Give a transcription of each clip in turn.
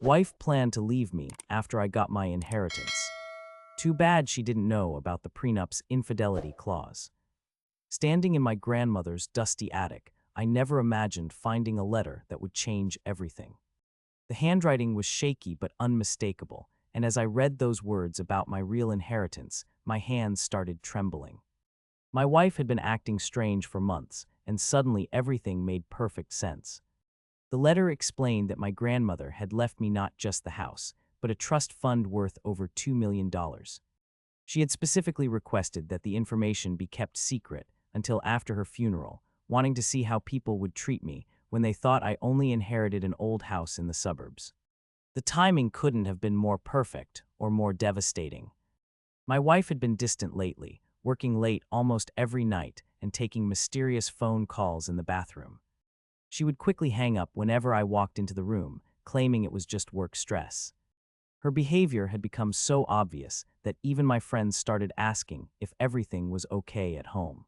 Wife planned to leave me after I got my inheritance. Too bad she didn't know about the prenup's infidelity clause. Standing in my grandmother's dusty attic, I never imagined finding a letter that would change everything. The handwriting was shaky but unmistakable, and as I read those words about my real inheritance, my hands started trembling. My wife had been acting strange for months, and suddenly everything made perfect sense. The letter explained that my grandmother had left me not just the house, but a trust fund worth over $2 million. She had specifically requested that the information be kept secret until after her funeral, wanting to see how people would treat me when they thought I only inherited an old house in the suburbs. The timing couldn't have been more perfect or more devastating. My wife had been distant lately, working late almost every night and taking mysterious phone calls in the bathroom. She would quickly hang up whenever I walked into the room, claiming it was just work stress. Her behavior had become so obvious that even my friends started asking if everything was okay at home.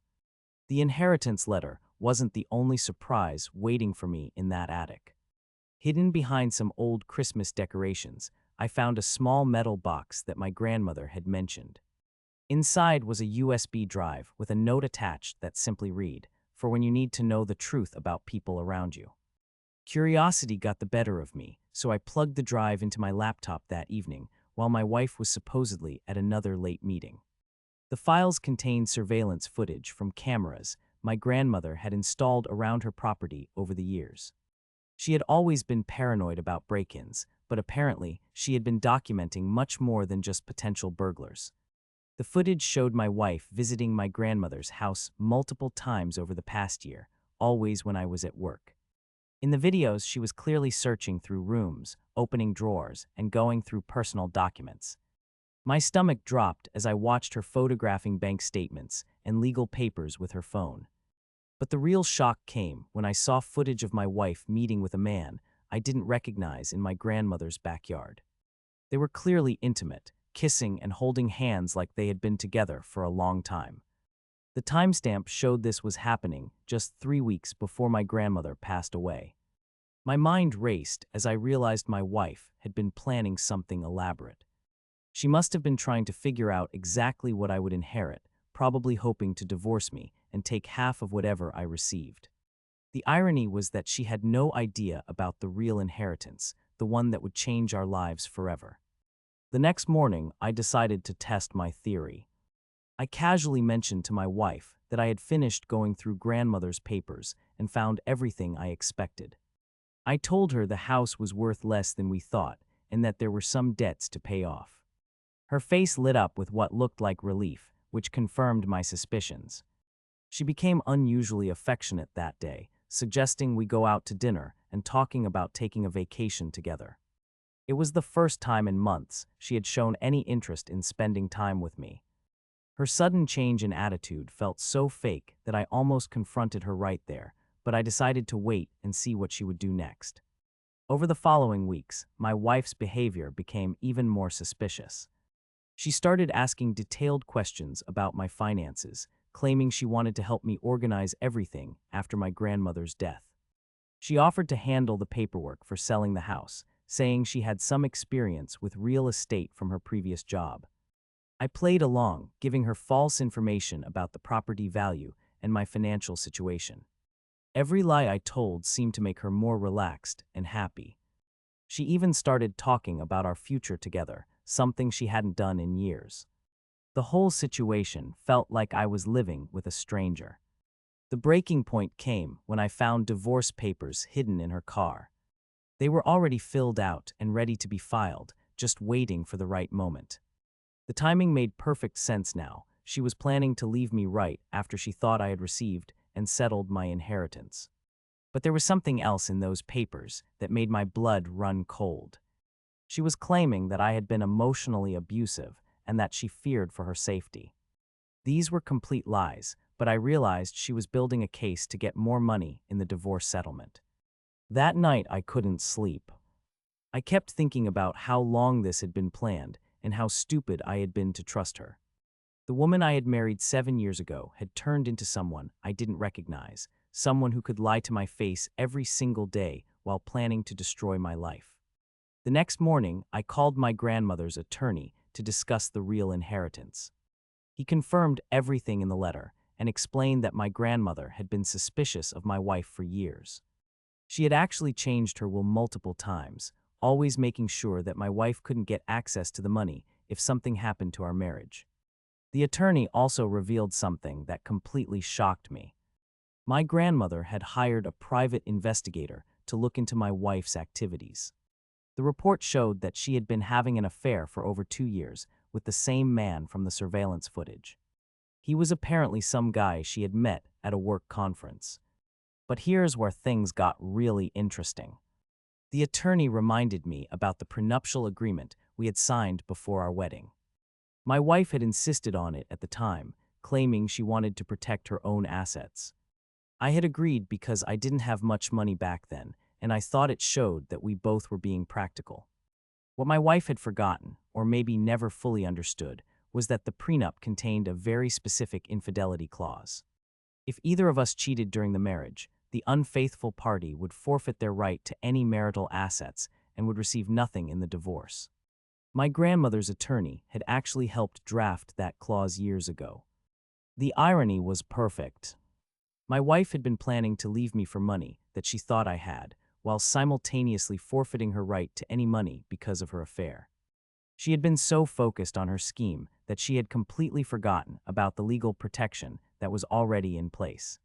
The inheritance letter wasn't the only surprise waiting for me in that attic. Hidden behind some old Christmas decorations, I found a small metal box that my grandmother had mentioned. Inside was a USB drive with a note attached that simply read, "For when you need to know the truth about people around you." Curiosity got the better of me, so I plugged the drive into my laptop that evening while my wife was supposedly at another late meeting. The files contained surveillance footage from cameras my grandmother had installed around her property over the years. She had always been paranoid about break-ins, but apparently she had been documenting much more than just potential burglars. The footage showed my wife visiting my grandmother's house multiple times over the past year, always when I was at work. In the videos, she was clearly searching through rooms, opening drawers, and going through personal documents. My stomach dropped as I watched her photographing bank statements and legal papers with her phone. But the real shock came when I saw footage of my wife meeting with a man I didn't recognize in my grandmother's backyard. They were clearly intimate, kissing and holding hands like they had been together for a long time. The timestamp showed this was happening just 3 weeks before my grandmother passed away. My mind raced as I realized my wife had been planning something elaborate. She must have been trying to figure out exactly what I would inherit, probably hoping to divorce me and take half of whatever I received. The irony was that she had no idea about the real inheritance, the one that would change our lives forever. The next morning, I decided to test my theory. I casually mentioned to my wife that I had finished going through grandmother's papers and found everything I expected. I told her the house was worth less than we thought and that there were some debts to pay off. Her face lit up with what looked like relief, which confirmed my suspicions. She became unusually affectionate that day, suggesting we go out to dinner and talking about taking a vacation together. It was the first time in months she had shown any interest in spending time with me. Her sudden change in attitude felt so fake that I almost confronted her right there, but I decided to wait and see what she would do next. Over the following weeks, my wife's behavior became even more suspicious. She started asking detailed questions about my finances, claiming she wanted to help me organize everything after my grandmother's death. She offered to handle the paperwork for selling the house, saying she had some experience with real estate from her previous job. I played along, giving her false information about the property value and my financial situation. Every lie I told seemed to make her more relaxed and happy. She even started talking about our future together, something she hadn't done in years. The whole situation felt like I was living with a stranger. The breaking point came when I found divorce papers hidden in her car. They were already filled out and ready to be filed, just waiting for the right moment. The timing made perfect sense now. She was planning to leave me right after she thought I had received and settled my inheritance. But there was something else in those papers that made my blood run cold. She was claiming that I had been emotionally abusive and that she feared for her safety. These were complete lies, but I realized she was building a case to get more money in the divorce settlement. That night I couldn't sleep. I kept thinking about how long this had been planned and how stupid I had been to trust her. The woman I had married 7 years ago had turned into someone I didn't recognize, someone who could lie to my face every single day while planning to destroy my life. The next morning, I called my grandmother's attorney to discuss the real inheritance. He confirmed everything in the letter and explained that my grandmother had been suspicious of my wife for years. She had actually changed her will multiple times, always making sure that my wife couldn't get access to the money if something happened to our marriage. The attorney also revealed something that completely shocked me. My grandmother had hired a private investigator to look into my wife's activities. The report showed that she had been having an affair for over 2 years with the same man from the surveillance footage. He was apparently some guy she had met at a work conference. But here's where things got really interesting. The attorney reminded me about the prenuptial agreement we had signed before our wedding. My wife had insisted on it at the time, claiming she wanted to protect her own assets. I had agreed because I didn't have much money back then, and I thought it showed that we both were being practical. What my wife had forgotten, or maybe never fully understood, was that the prenup contained a very specific infidelity clause. If either of us cheated during the marriage, the unfaithful party would forfeit their right to any marital assets and would receive nothing in the divorce. My grandmother's attorney had actually helped draft that clause years ago. The irony was perfect. My wife had been planning to leave me for money that she thought I had, while simultaneously forfeiting her right to any money because of her affair. She had been so focused on her scheme that she had completely forgotten about the legal protection that was already in place.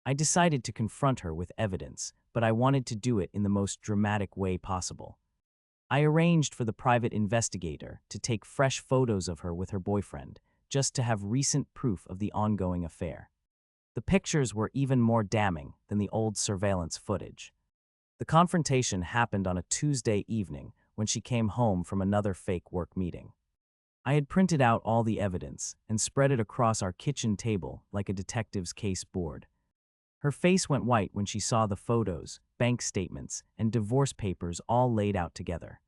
I decided to confront her with evidence, but I wanted to do it in the most dramatic way possible. I arranged for the private investigator to take fresh photos of her with her boyfriend, just to have recent proof of the ongoing affair. The pictures were even more damning than the old surveillance footage. The confrontation happened on a Tuesday evening when she came home from another fake work meeting. I had printed out all the evidence and spread it across our kitchen table like a detective's case board. Her face went white when she saw the photos, bank statements, and divorce papers all laid out together.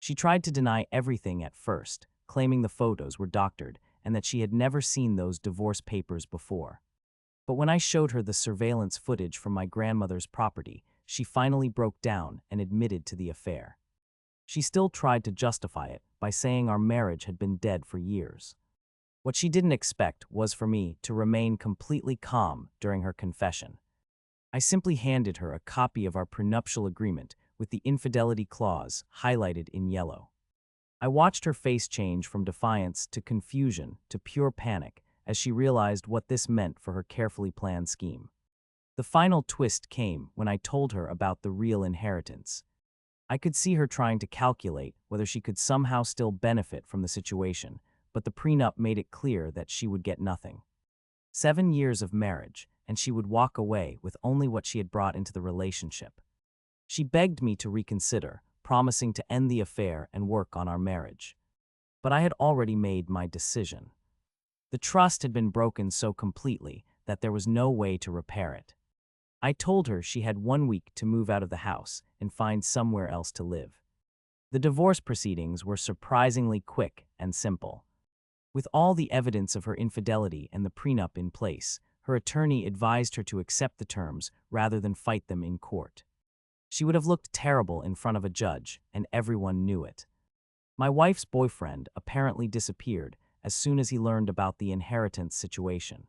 She tried to deny everything at first, claiming the photos were doctored and that she had never seen those divorce papers before. But when I showed her the surveillance footage from my grandmother's property, she finally broke down and admitted to the affair. She still tried to justify it by saying our marriage had been dead for years. What she didn't expect was for me to remain completely calm during her confession. I simply handed her a copy of our prenuptial agreement with the infidelity clause highlighted in yellow. I watched her face change from defiance to confusion to pure panic as she realized what this meant for her carefully planned scheme. The final twist came when I told her about the real inheritance. I could see her trying to calculate whether she could somehow still benefit from the situation, but the prenup made it clear that she would get nothing. 7 years of marriage, and she would walk away with only what she had brought into the relationship. She begged me to reconsider, promising to end the affair and work on our marriage. But I had already made my decision. The trust had been broken so completely that there was no way to repair it. I told her she had 1 week to move out of the house and find somewhere else to live. The divorce proceedings were surprisingly quick and simple. With all the evidence of her infidelity and the prenup in place, her attorney advised her to accept the terms rather than fight them in court. She would have looked terrible in front of a judge, and everyone knew it. My wife's boyfriend apparently disappeared as soon as he learned about the inheritance situation.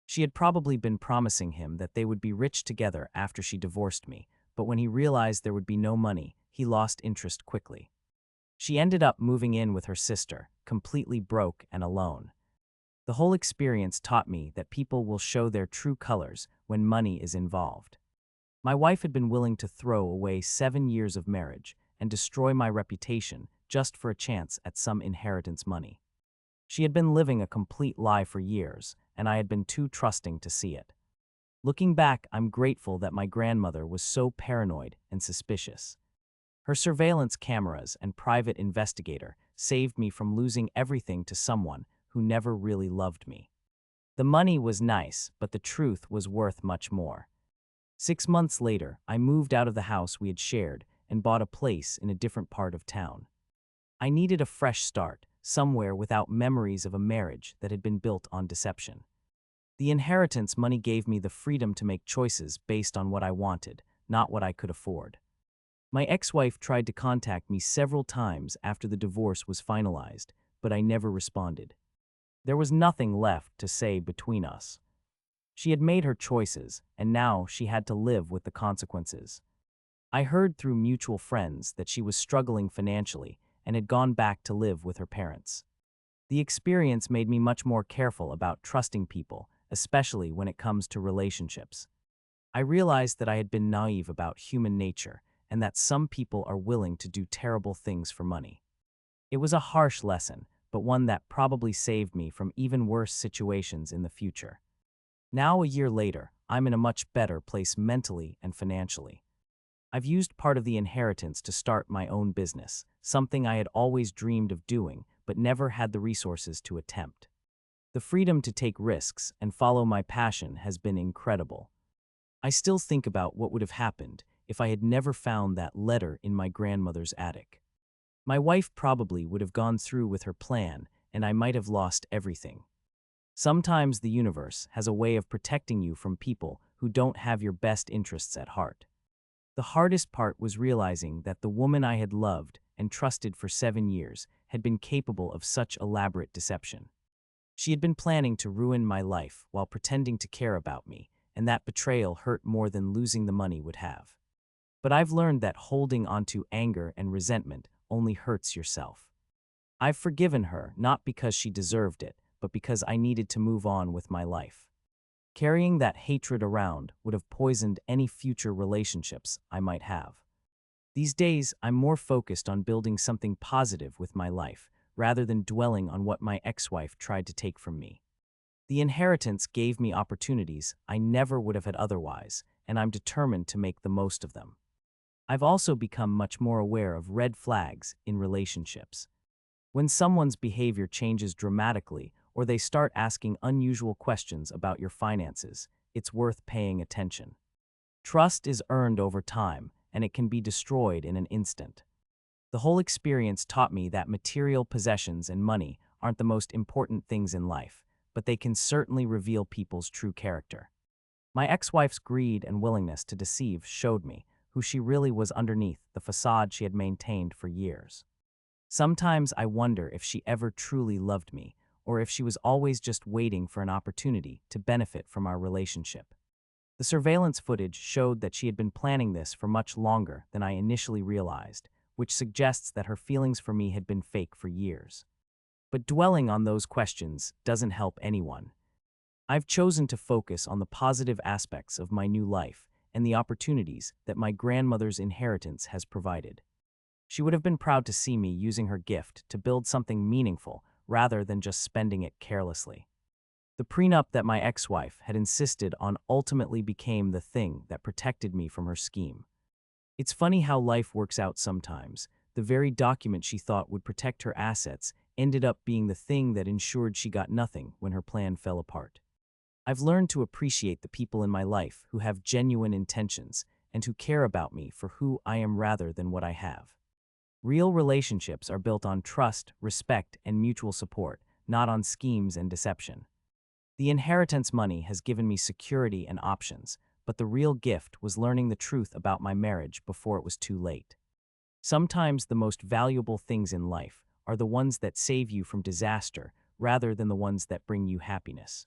She had probably been promising him that they would be rich together after she divorced me, but when he realized there would be no money, he lost interest quickly. She ended up moving in with her sister, completely broke and alone. The whole experience taught me that people will show their true colors when money is involved. My wife had been willing to throw away 7 years of marriage and destroy my reputation just for a chance at some inheritance money. She had been living a complete lie for years, and I had been too trusting to see it. Looking back, I'm grateful that my grandmother was so paranoid and suspicious. Her surveillance cameras and private investigator saved me from losing everything to someone who never really loved me. The money was nice, but the truth was worth much more. 6 months later, I moved out of the house we had shared and bought a place in a different part of town. I needed a fresh start, somewhere without memories of a marriage that had been built on deception. The inheritance money gave me the freedom to make choices based on what I wanted, not what I could afford. My ex-wife tried to contact me several times after the divorce was finalized, but I never responded. There was nothing left to say between us. She had made her choices, and now she had to live with the consequences. I heard through mutual friends that she was struggling financially and had gone back to live with her parents. The experience made me much more careful about trusting people, especially when it comes to relationships. I realized that I had been naive about human nature and that some people are willing to do terrible things for money. It was a harsh lesson, but one that probably saved me from even worse situations in the future. Now, a year later, I'm in a much better place mentally and financially. I've used part of the inheritance to start my own business, something I had always dreamed of doing but never had the resources to attempt. The freedom to take risks and follow my passion has been incredible. I still think about what would have happened if I had never found that letter in my grandmother's attic. My wife probably would have gone through with her plan, and I might have lost everything. Sometimes the universe has a way of protecting you from people who don't have your best interests at heart. The hardest part was realizing that the woman I had loved and trusted for 7 years had been capable of such elaborate deception. She had been planning to ruin my life while pretending to care about me, and that betrayal hurt more than losing the money would have. But I've learned that holding onto anger and resentment only hurts yourself. I've forgiven her not because she deserved it, but because I needed to move on with my life. Carrying that hatred around would have poisoned any future relationships I might have. These days, I'm more focused on building something positive with my life, rather than dwelling on what my ex-wife tried to take from me. The inheritance gave me opportunities I never would have had otherwise, and I'm determined to make the most of them. I've also become much more aware of red flags in relationships. When someone's behavior changes dramatically or they start asking unusual questions about your finances, it's worth paying attention. Trust is earned over time, and it can be destroyed in an instant. The whole experience taught me that material possessions and money aren't the most important things in life, but they can certainly reveal people's true character. My ex-wife's greed and willingness to deceive showed me who she really was underneath the facade she had maintained for years. Sometimes I wonder if she ever truly loved me, or if she was always just waiting for an opportunity to benefit from our relationship. The surveillance footage showed that she had been planning this for much longer than I initially realized, which suggests that her feelings for me had been fake for years. But dwelling on those questions doesn't help anyone. I've chosen to focus on the positive aspects of my new life and the opportunities that my grandmother's inheritance has provided. She would have been proud to see me using her gift to build something meaningful rather than just spending it carelessly. The prenup that my ex-wife had insisted on ultimately became the thing that protected me from her scheme. It's funny how life works out sometimes. The very document she thought would protect her assets ended up being the thing that ensured she got nothing when her plan fell apart. I've learned to appreciate the people in my life who have genuine intentions and who care about me for who I am rather than what I have. Real relationships are built on trust, respect, and mutual support, not on schemes and deception. The inheritance money has given me security and options, but the real gift was learning the truth about my marriage before it was too late. Sometimes the most valuable things in life are the ones that save you from disaster rather than the ones that bring you happiness.